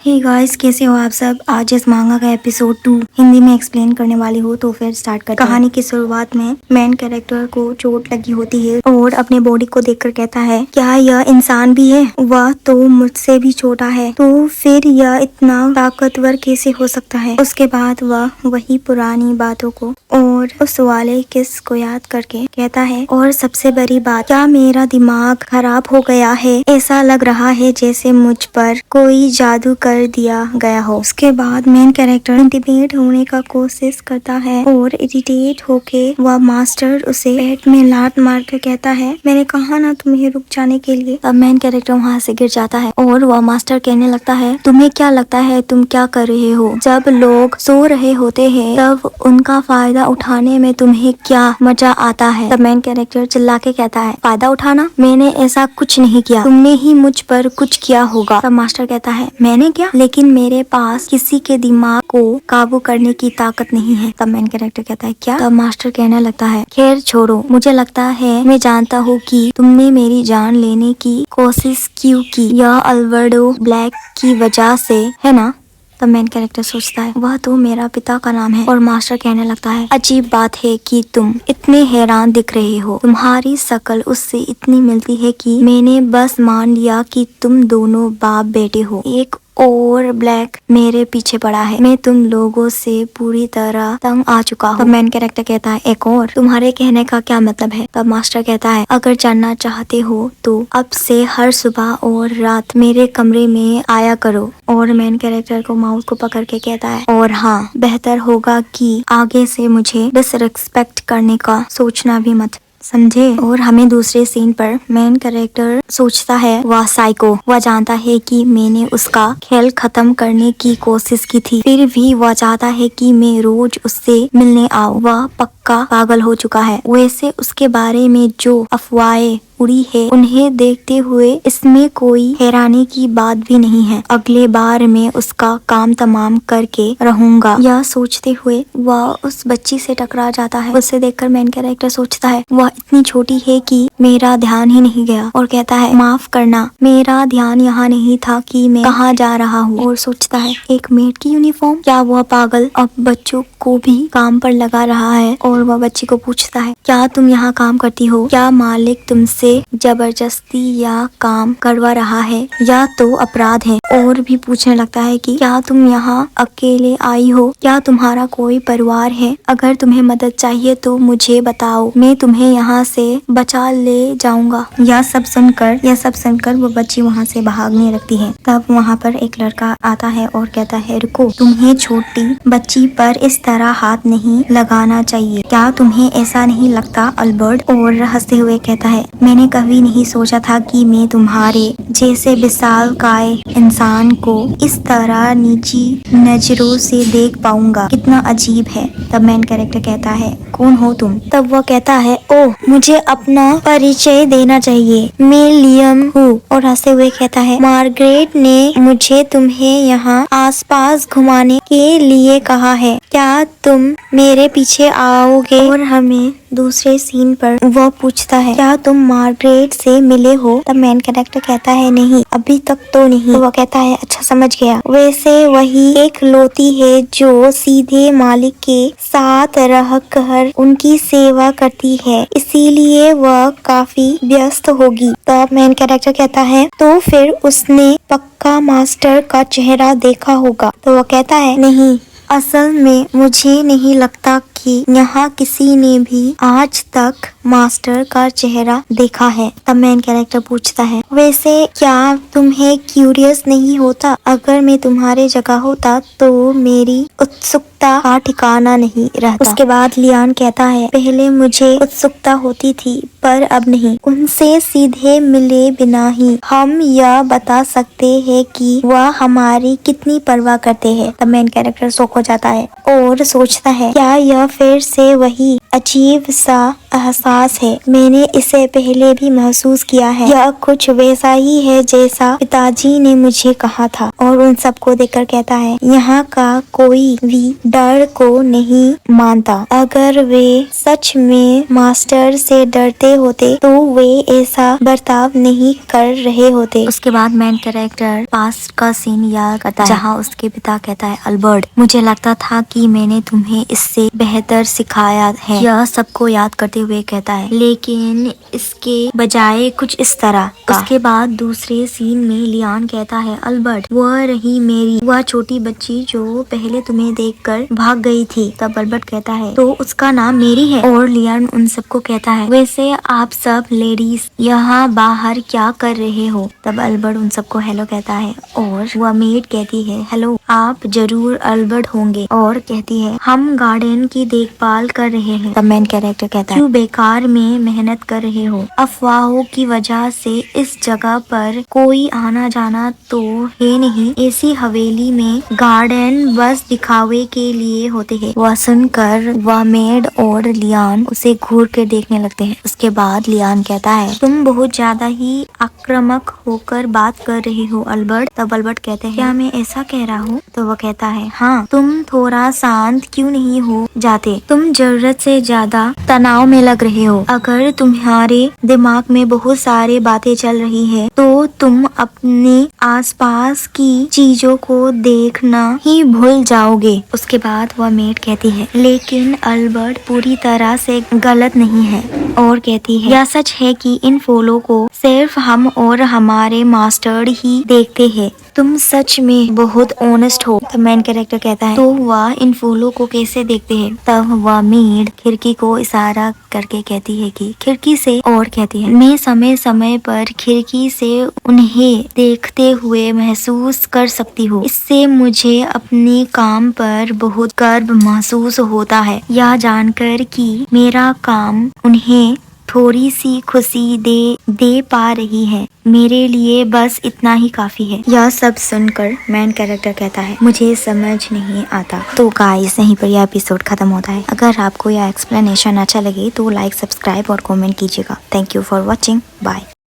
Hey guys, कैसे हो आप सब। आज इस मांगा का एपिसोड 2 हिंदी में एक्सप्लेन करने वाली हूँ, तो फिर स्टार्ट करते हैं। कहानी की शुरुआत में मेन कैरेक्टर को चोट लगी होती है और अपने बॉडी को देखकर कहता है, क्या यह इंसान भी है? वह तो मुझसे भी छोटा है, तो फिर यह इतना ताकतवर कैसे हो सकता है? उसके बाद वह वही पुरानी बातों को और उस वाले किस को याद करके कहता है, और सबसे बड़ी बात, क्या मेरा दिमाग खराब हो गया है? ऐसा लग रहा है जैसे मुझ पर कोई जादू कर दिया गया हो। उसके बाद मेन कैरेक्टर इंटिमेट होने का कोशिश करता है और इरिटेट होके वह मास्टर उसे पेट में लात मार कर कहता है, मैंने कहा ना तुम्हें रुक जाने के लिए। अब मेन कैरेक्टर वहाँ से गिर जाता है और वह मास्टर कहने लगता है, तुम्हें क्या लगता है तुम क्या कर रहे हो? जब लोग सो रहे होते हैं तब उनका फायदा उठाने में तुम्हें क्या मजा आता है? तब मेन कैरेक्टर चिल्ला के कहता है, फायदा उठाना? मैंने ऐसा कुछ नहीं किया, तुमने ही मुझ पर कुछ किया होगा। तब मास्टर कहता है, मैंने क्या? लेकिन मेरे पास किसी के दिमाग को काबू करने की ताकत नहीं है। तब मेन कैरेक्टर कहता है, क्या? तब मास्टर कहने लगता है, खैर छोड़ो, मुझे लगता है मैं जानता हूँ कि तुमने मेरी जान लेने की कोशिश क्यों की। यह अल्वर्डो ब्लैक की वजह से है ना? तब मेन कैरेक्टर सोचता है, वह तो मेरा पिता का नाम है। और मास्टर कहने लगता है, अजीब बात है कि तुम इतने हैरान दिख रहे हो, तुम्हारी शक्ल उससे इतनी मिलती है कि मैंने बस मान लिया कि तुम दोनों बाप बेटे हो। एक और ब्लैक मेरे पीछे पड़ा है, मैं तुम लोगों से पूरी तरह तंग आ चुका हूँ। तब मेन कैरेक्टर कहता है, एक और? तुम्हारे कहने का क्या मतलब है? तब मास्टर कहता है, अगर जानना चाहते हो तो अब से हर सुबह और रात मेरे कमरे में आया करो। और मेन कैरेक्टर को माउथ को पकड़ के कहता है, और हाँ, बेहतर होगा कि आगे से मुझे डिसरिस्पेक्ट करने का सोचना भी मत, समझे? और हमें दूसरे सीन पर मेन कैरेक्टर सोचता है, वह साइको, वह जानता है कि मैंने उसका खेल खत्म करने की कोशिश की थी, फिर भी वह चाहता है कि मैं रोज उससे मिलने आऊं। वह पक्का पागल हो चुका है। वैसे उसके बारे में जो अफवाहें उड़ी है उन्हें देखते हुए इसमें कोई हैरानी की बात भी नहीं है। अगले बार मैं उसका काम तमाम करके रहूंगा। यह सोचते हुए वह उस बच्ची से टकरा जाता है। उसे देखकर मेन कैरेक्टर सोचता है, वह इतनी छोटी है कि मेरा ध्यान ही नहीं गया, और कहता है, माफ करना, मेरा ध्यान यहाँ नहीं था कि मैं कहाँ जा रहा हूँ। और सोचता है, एक मेड की यूनिफॉर्म? क्या वह पागल अब बच्चों को भी काम पर लगा रहा है? और वह बच्ची को पूछता है, क्या तुम यहाँ काम करती हो? क्या मालिक तुमसे जबरदस्ती या काम करवा रहा है या तो अपराध है? और भी पूछने लगता है कि क्या तुम यहाँ अकेले आई हो? क्या तुम्हारा कोई परिवार है? अगर तुम्हें मदद चाहिए तो मुझे बताओ, मैं तुम्हें यहाँ से बचा ले जाऊंगा। यह सब सुनकर वो बच्ची वहाँ से भागने लगती है। तब वहाँ पर एक लड़का आता है और कहता है, रुको, तुम्हें छोटी बच्ची पर इस तरह हाथ नहीं लगाना चाहिए। क्या तुम्हें ऐसा नहीं लगता अल्बर्ट? और हंसते हुए कहता है, मैंने कभी नहीं सोचा था कि मैं तुम्हारे जैसे विशालकाय इंसान को इस तरह नीची नजरों से देख पाऊंगा। कितना अजीब है। तब मेन कैरेक्टर कहता है, कौन हो तुम? तब वो कहता है, ओह, मुझे अपना परिचय देना चाहिए, मैं लियम हूँ। और हंसते हुए कहता है, मार्गरेट ने मुझे तुम्हें यहाँ आसपास घुमाने के लिए कहा है, क्या तुम मेरे पीछे आओगे? और हमें दूसरे सीन पर वो पूछता है, क्या तुम मार्गरेट से मिले हो? तब मेन कैरेक्टर कहता है, नहीं, अभी तक तो नहीं। तो वो कहता है, अच्छा, समझ गया। वैसे वही एक लौती है जो सीधे मालिक के साथ रहकर उनकी सेवा करती है, इसीलिए वह काफी व्यस्त होगी। तब मेन कैरेक्टर कहता है, तो फिर उसने पक्का मास्टर का चेहरा देखा होगा। तो वो कहता है, नहीं, असल में मुझे नहीं लगता कि यहाँ किसी ने भी आज तक मास्टर का चेहरा देखा है। तब मेन कैरेक्टर पूछता है, वैसे क्या तुम्हें क्यूरियस नहीं होता? अगर मैं तुम्हारे जगह होता तो मेरी उत्सुकता का ठिकाना नहीं रहता। उसके बाद लियान कहता है, पहले मुझे उत्सुकता होती थी पर अब नहीं। उनसे सीधे मिले बिना ही हम यह बता सकते हैं कि वह हमारी कितनी परवाह करते हैं। तब मेन कैरेक्टर शॉक हो जाता है और सोचता है, क्या यह फिर से वही अजीब सा एहसास है। मैंने इसे पहले भी महसूस किया है। यह कुछ वैसा ही है जैसा पिताजी ने मुझे कहा था। और उन सबको देखकर कहता है, यहाँ का कोई भी डर को नहीं मानता। अगर वे सच में मास्टर से डरते होते तो वे ऐसा बर्ताव नहीं कर रहे होते। उसके बाद मेन कैरेक्टर पास्ट का सीन याद करता है, जहाँ उसके पिता कहता है, अल्बर्ट, मुझे लगता था कि मैंने तुम्हें इससे बेहतर सिखाया है। यह सबको याद करते हुए कहता है, लेकिन इसके बजाय कुछ इस तरह का। उसके बाद दूसरे सीन में लियान कहता है, अल्बर्ट, वह रही मेरी वह छोटी बच्ची जो पहले तुम्हें देखकर भाग गई थी। तब अल्बर्ट कहता है, तो उसका नाम मेरी है। और लियान उन सबको कहता है, वैसे आप सब लेडीज यहाँ बाहर क्या कर रहे हो? तब अल्बर्ट उन सबको हेलो कहता है और वह मेड कहती है, हेलो, आप जरूर अल्बर्ट होंगे। और कहती है, हम गार्डन की देखभाल कर रहे हैं। तब मेन कैरेक्टर कहता है, क्यों बेकार में मेहनत कर रहे हो? अफवाहों की वजह से इस जगह पर कोई आना जाना तो है नहीं। ऐसी हवेली में गार्डन बस दिखावे के लिए होते हैं। वह सुनकर वह मेड और लियान उसे घूर कर देखने लगते हैं। उसके बाद लियान कहता है, तुम बहुत ज्यादा ही आक्रामक होकर बात कर रहे हो अल्बर्ट। तब अल्बर्ट कहते हैं, क्या मैं ऐसा कह रहा हूँ? तो वह कहता है, हाँ, तुम थोड़ा शांत क्यों नहीं हो जाते? तुम जरूरत से ज्यादा तनाव में लग रहे हो। अगर तुम्हारे दिमाग में बहुत सारी बातें चल रही है तो तुम अपने आसपास की चीजों को देखना ही भूल जाओगे। उसके बाद वह मेड कहती है, लेकिन अल्बर्ट पूरी तरह से गलत नहीं है। और कहती है, यह सच है कि इन फूलों को सिर्फ हम और हमारे मास्टर ही देखते हैं। तुम सच में बहुत ऑनेस्ट हो। तो मेन कैरेक्टर कहता है, तो वह इन फूलों को कैसे देखते हैं? तब वह मेड खिड़की को इशारा करके कहती है कि खिड़की से। और कहती है, मैं समय समय पर खिड़की से उन्हें देखते हुए महसूस कर सकती हूँ। इससे मुझे अपने काम पर बहुत गर्व महसूस होता है, यह जानकर कि मेरा काम उन्हें थोड़ी सी खुशी दे पा रही है। मेरे लिए बस इतना ही काफी है। यह सब सुनकर मेन कैरेक्टर कहता है, मुझे समझ नहीं आता। तो गाइस, यहीं पर यह एपिसोड खत्म होता है। अगर आपको यह एक्सप्लेनेशन अच्छा लगे तो लाइक, सब्सक्राइब और कमेंट कीजिएगा। Thank you for watching. Bye.